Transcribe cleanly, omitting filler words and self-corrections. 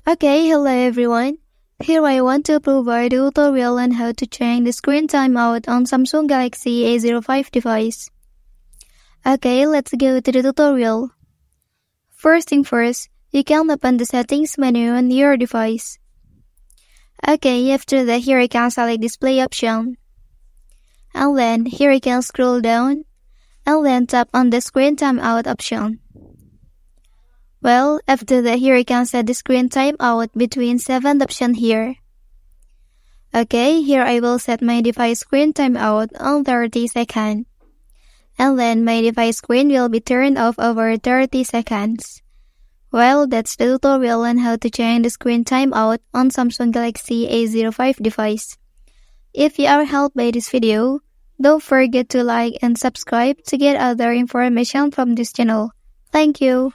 Okay, hello everyone. Here I want to provide a tutorial on how to change the screen timeout on Samsung Galaxy A05 device. Okay, let's go to the tutorial. First thing first, you can open the settings menu on your device. Okay, after that here you can select display option. And then here you can scroll down and then tap on the screen timeout option. Well, after that here you can set the screen timeout between 7 options here. Okay, here I will set my device screen timeout on 30 seconds. And then my device screen will be turned off over 30 seconds. Well, that's the tutorial on how to change the screen timeout on Samsung Galaxy A05 device. If you are helped by this video, don't forget to like and subscribe to get other information from this channel. Thank you.